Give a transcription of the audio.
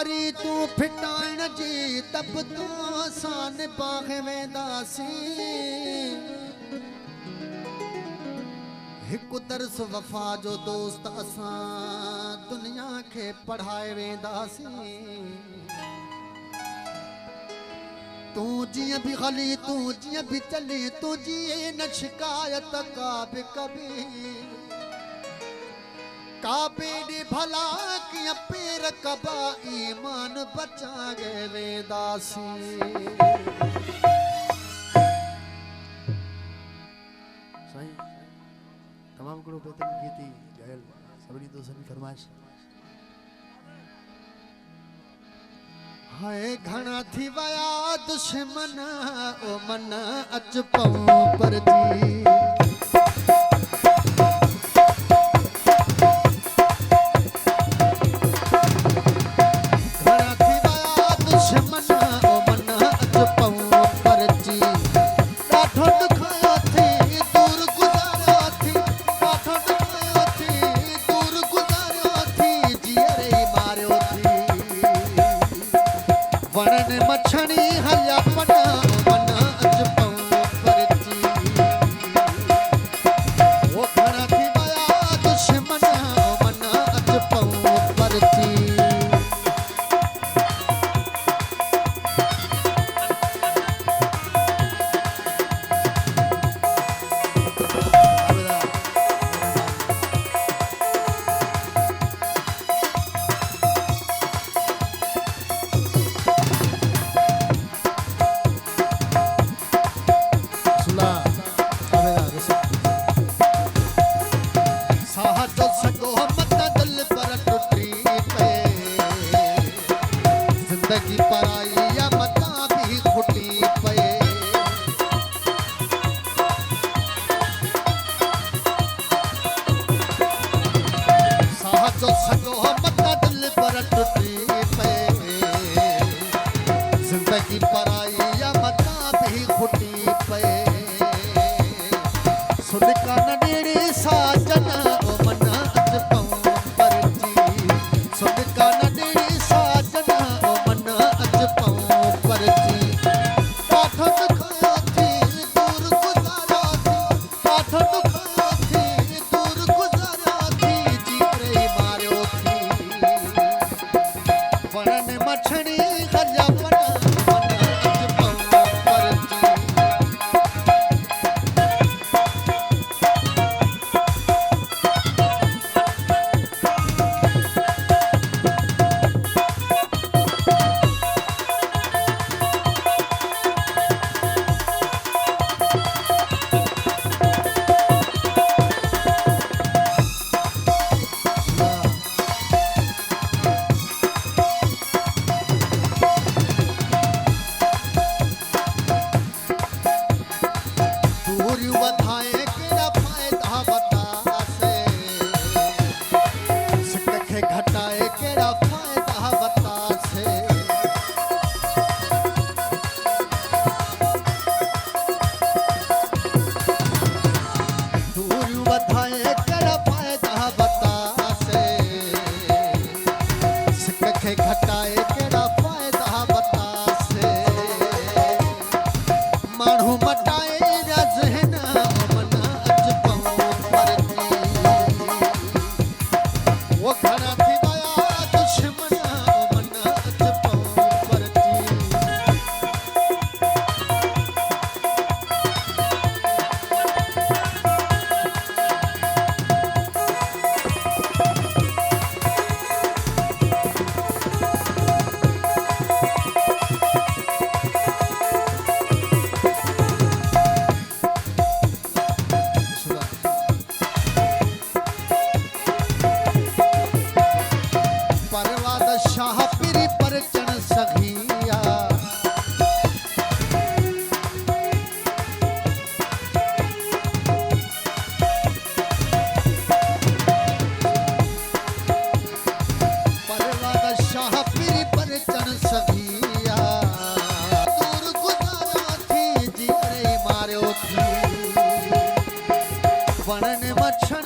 करी तू फिटाइण जी तब तू आसान पाखे वेंदासी हिकु दर्स वफा जो दोस्त असां दुनिया के पढ़ाए वेंदासी तू जिए भी खली तू जिए भी चली तू जिए न शिकायत का भी कभी काबे भला की पेर कबा ईमान बचा गए वेदासी सही तमाम करो बेहतर गीती गायल सभी दोस्तों की फरमाइश हाय घना थी वया दुश्मन ओ मन अच पाऊं पर जी मछनी हल्या पना मना अच पाऊं पर जी वो घना थी वया दुश्मन मना अच पाऊं पर जी जिंदगी पराई या मता भी खुटी पे साहजो सगो मता दिल पर टूटी पे जिंदगी पराई या मता भी खुटी पे सुन का नडेरे साजन ओ मना अच पाऊं पर जी सुन का नडेरे साजन मछनी हल्या पना मना अच पाऊं पर जी घटाए केड़ा फायदा बता से दूर वधाए केड़ा फायदा बता से सिक्के घटाए केड़ा फायदा बता से मानू मटाए रजहन मना अच पाऊं पर जी वो घना थी वया दुश्मन मना अच पाऊं पर जी शाह पीरी पर चढ़ सखिया परवाद शाह पीरी पर चढ़ सखिया दूर गुजारा थी जी रे मारियो थी वणन मछन